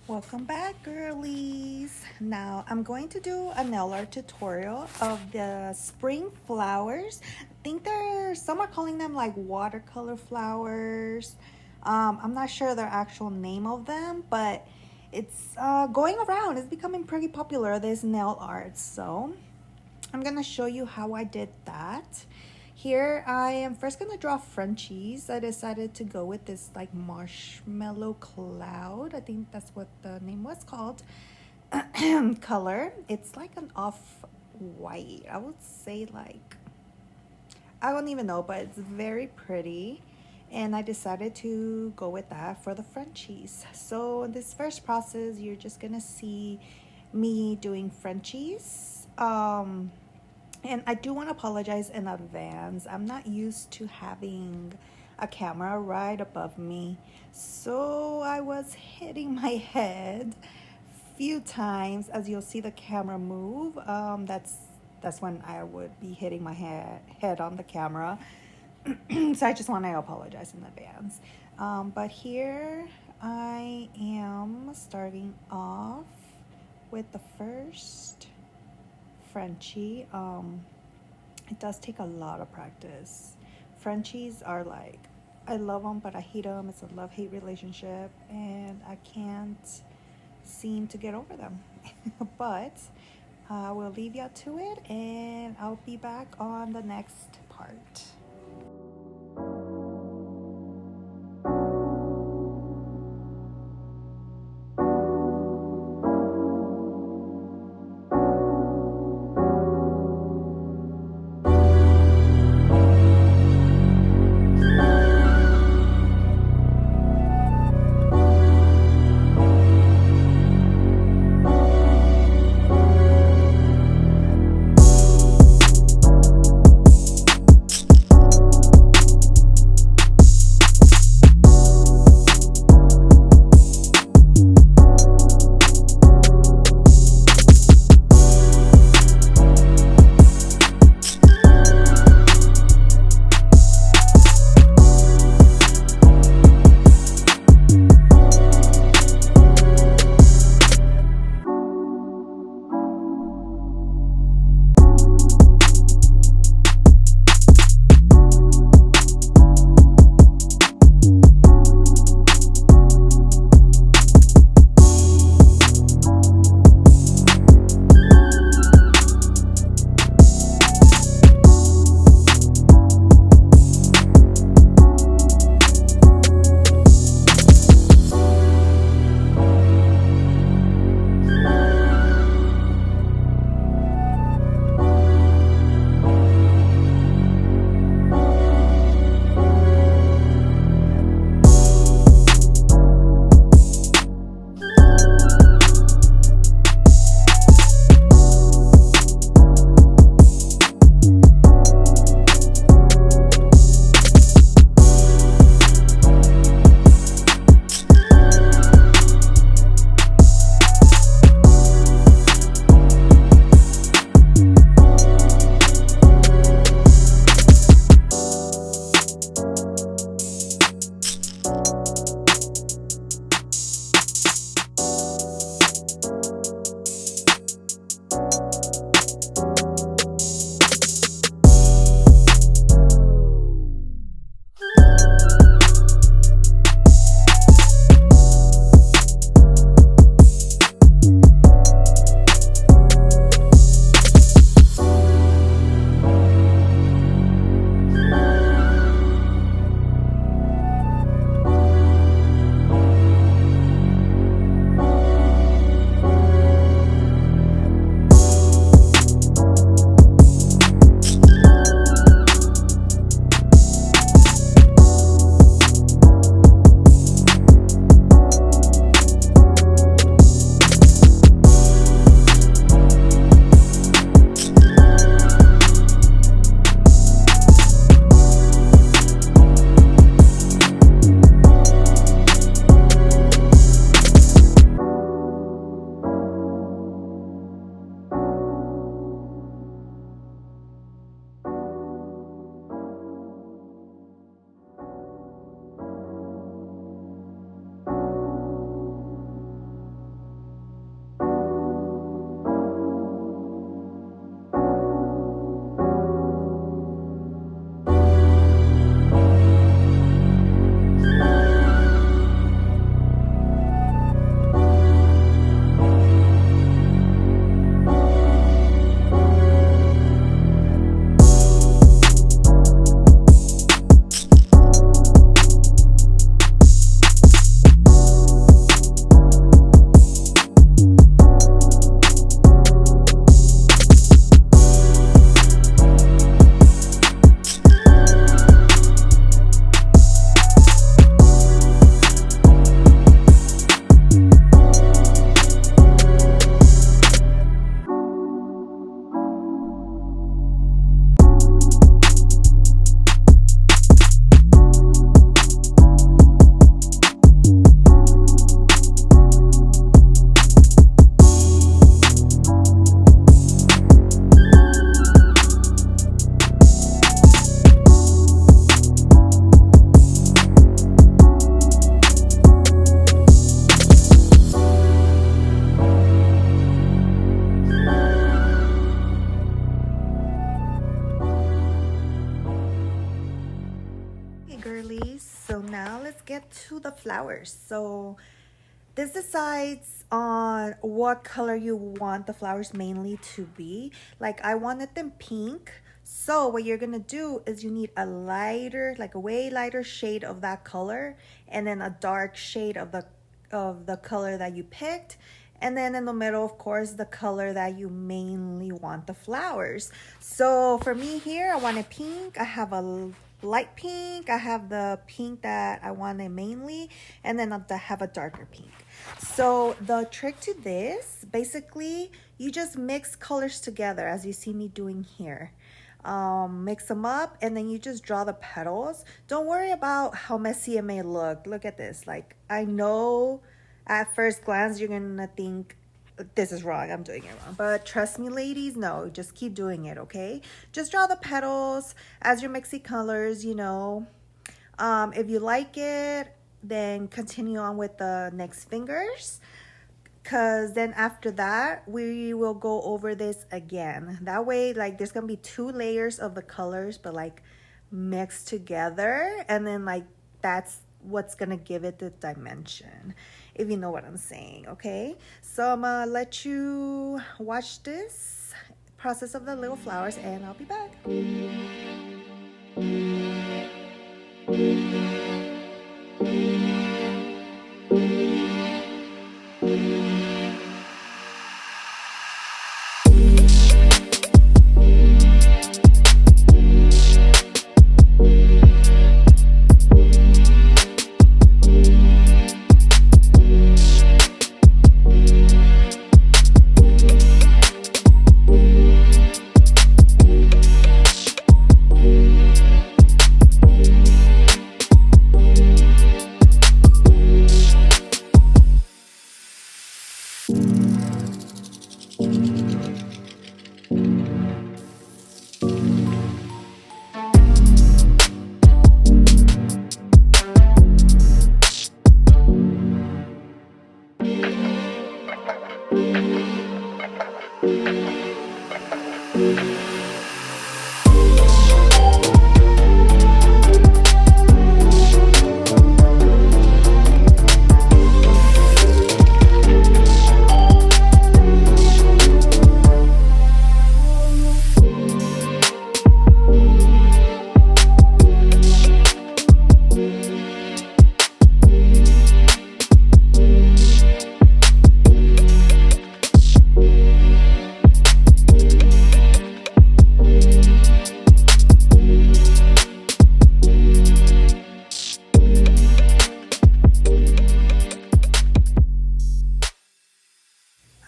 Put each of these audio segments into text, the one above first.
Welcome back, girlies. Now I'm going to do a nail art tutorial of the spring flowers. I think some are calling them like watercolor flowers. I'm not sure their actual name of them, but it's going around. It's becoming pretty popular, this nail art. So I'm gonna show you how I did that. Here I am first gonna draw Frenchies. I decided to go with this like marshmallow cloud. I think that's what the name was called. Color. It's like an off-white. I would say like, I don't even know, but it's very pretty. And I decided to go with that for the Frenchies. So in this first process, you're just gonna see me doing Frenchies. And I do want to apologize in advance. I'm not used to having a camera right above me. So I was hitting my head a few times as you'll see the camera move. That's when I would be hitting my head on the camera. So I just want to apologize in advance. But here I am starting off with the first Frenchie. It does take a lot of practice. Frenchies are like, I love them, but I hate them. It's a love-hate relationship, and I can't seem to get over them. But we'll leave you to it, and I'll be back on the next part. get to the flowers. So this decides on what color you want the flowers mainly to be. Like I wanted them pink. So what you're gonna do is you need a lighter, like a way lighter shade of that color, and then a dark shade of the color that you picked. And then in the middle, of course, the color that you mainly want the flowers. So for me here, I wanted pink. I have a light pink. I have the pink that I wanted mainly, and then I have a darker pink. So the trick to this, basically, you just mix colors together as you see me doing here. Mix them up, and then you just draw the petals. Don't worry about how messy it may look. Look at this. Like, I know at first glance you're gonna think this is wrong, I'm doing it wrong, but trust me ladies, no, just keep doing it. Okay, just draw the petals as you're mixing colors, you know. If you like it, then continue on with the next fingers, because then after that we will go over this again. That way, like, there's gonna be 2 layers of the colors, but like mixed together, and then like that's what's gonna give it the dimension, if you know what I'm saying. Okay, so I'm gonna let you watch this process of the little flowers, and I'll be back.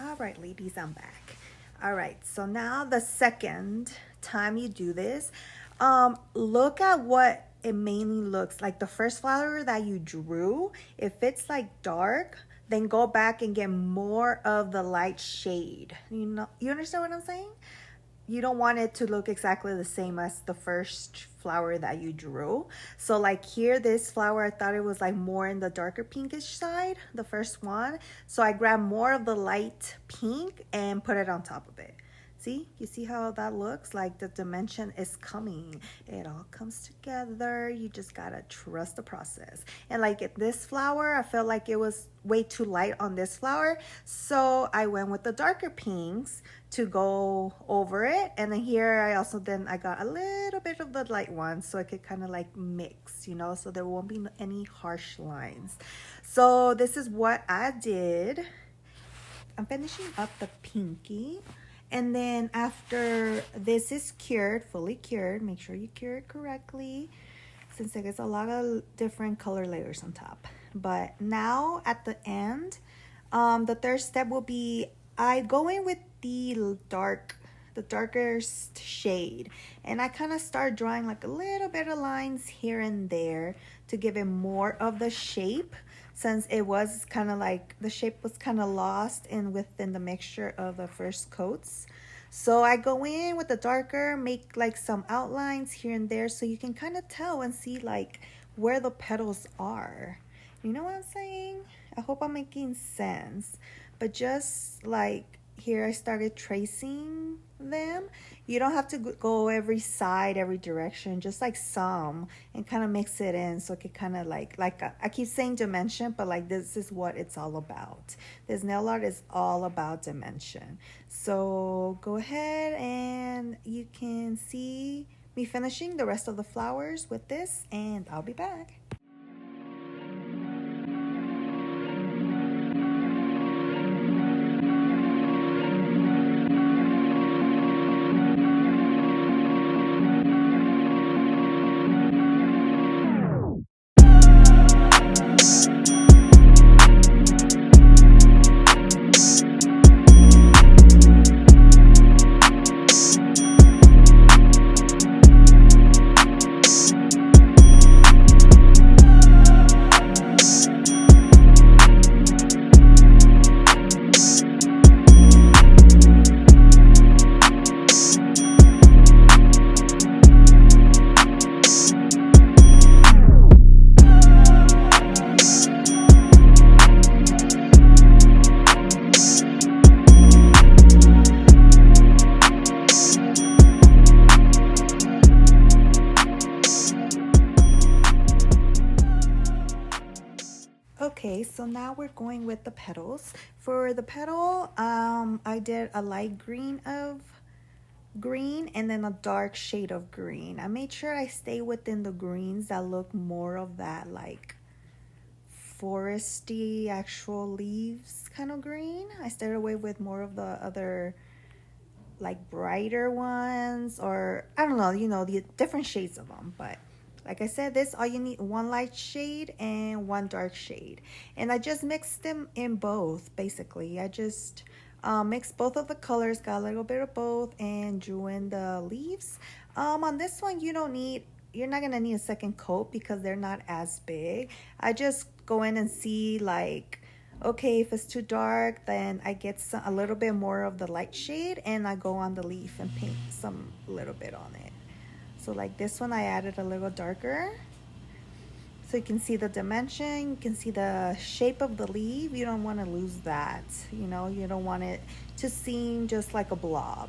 Alright ladies, I'm back. Alright, so now the second time you do this, look at what it mainly looks like. The first flower that you drew, if it's like dark, then go back and get more of the light shade. You know, you understand what I'm saying? You don't want it to look exactly the same as the first flower that you drew. So like here, this flower, I thought it was like more in the darker pinkish side, the first one. So I grabbed more of the light pink and put it on top of it. See, you see how that looks? Like the dimension is coming. It all comes together. You just gotta trust the process. And like this flower, I felt like it was way too light on this flower. So I went with the darker pinks to go over it. And then here I got a little bit of the light one so I could kind of like mix, you know, so there won't be any harsh lines. So this is what I did. I'm finishing up the pinky. And then after this is cured, fully cured, make sure you cure it correctly, since there is a lot of different color layers on top. But now at the end, the third step will be, I go in with the darkest shade, and I kind of start drawing like a little bit of lines here and there to give it more of the shape, since it was kind of like the shape was kind of lost within the mixture of the first coats. So I go in with the darker, make like some outlines here and there so you can kind of tell and see like where the petals are. You know what I'm saying? I hope I'm making sense. But just like, here I started tracing them. You don't have to go every side, every direction, just like some, and kind of mix it in so it could kind of I keep saying dimension, but like this is what it's all about. This nail art is all about dimension. So go ahead and you can see me finishing the rest of the flowers with this, and I'll be back. Okay, so now we're going with the petals. For the petal, I did a light green of green and then a dark shade of green. I made sure I stay within the greens that look more of that like foresty actual leaves kind of green. I stayed away with more of the other like brighter ones, or I don't know, the different shades of them. But like I said, this all you need one light shade and one dark shade, and I just mixed them in both. Basically I just mixed both of the colors, got a little bit of both, and drew in the leaves. On this one you're not gonna need a second coat because they're not as big. I just go in and see like, okay, if it's too dark, then I get a little bit more of the light shade and I go on the leaf and paint some little bit on it. So like this one I added a little darker so you can see the dimension, you can see the shape of the leaf. You don't want to lose that, you don't want it to seem just like a blob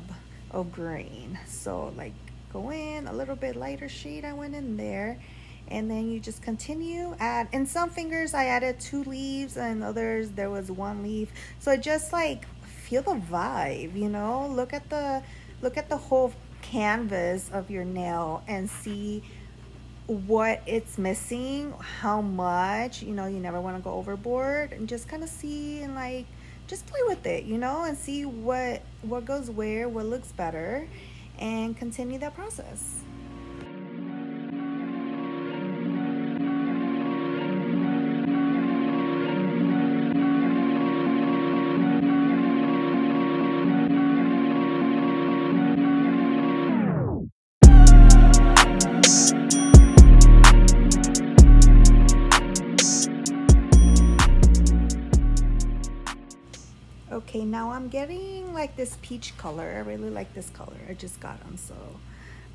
of green. So like go in a little bit lighter shade, I went in there, and then you just continue. In some fingers I added 2 leaves and others there was 1 leaf. So just like feel the vibe, look at the whole canvas of your nail and see what it's missing, how much. You never want to go overboard, and just kind of see and like just play with it, and see what goes where, what looks better, and continue that process. Okay, now I'm getting like this peach color. I really like this color. I just got them, so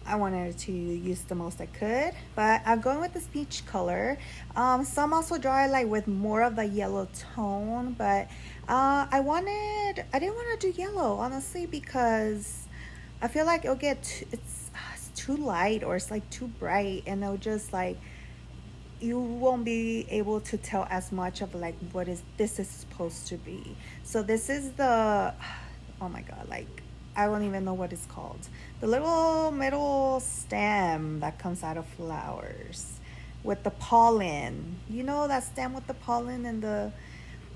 I wanted to use the most I could. But I'm going with this peach color. Some also dry like with more of the yellow tone, but I didn't want to do yellow, honestly, because I feel like it's too light, or it's like too bright, and it'll just like, you won't be able to tell as much of like what this is supposed to be. So this is the, oh my god, like I don't even know what it's called, the little middle stem that comes out of flowers with the pollen, that stem with the pollen and the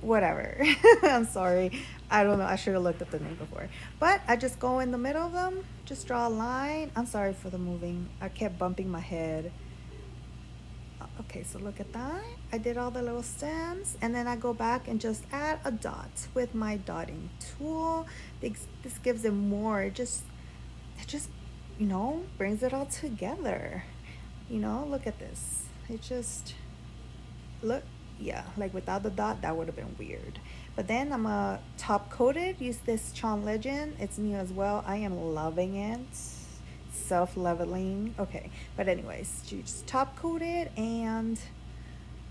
whatever. I'm sorry, I don't know, I should have looked at the name before. But I just go in the middle of them, just draw a line. I'm sorry for the moving, I kept bumping my head. Okay, so look at that. I did all the little stems, and then I go back and just add a dot with my dotting tool. This gives it more. It just brings it all together. Look at this. It just yeah, like without the dot that would have been weird. But then I'm a top coated. Use this Charm Legend. It's new as well. I am loving it. Self-leveling. Okay, but anyways, just top coated, and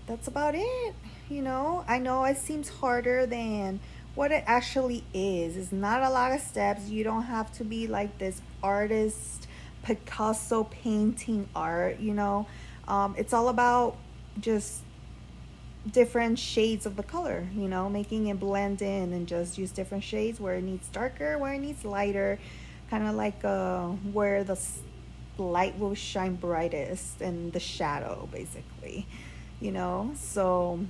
that's about it. I know it seems harder than what it actually is. It's not a lot of steps. You don't have to be like this artist, Picasso painting art, you know. It's all about just different shades of the color, you know, making it blend in and just use different shades where it needs darker, where it needs lighter, kind of like where the light will shine brightest and the shadow, basically, you know. So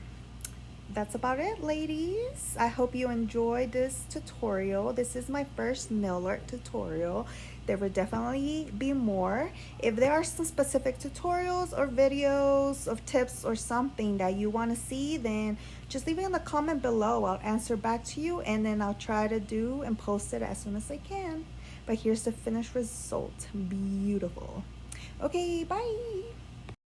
that's about it, ladies. I hope you enjoyed this tutorial. This is my first nail art tutorial. There will definitely be more. If there are some specific tutorials or videos of tips or something that you want to see, then just leave it in the comment below. I'll answer back to you, and then I'll try to do and post it as soon as I can. But here's the finished result. Beautiful. Okay, bye.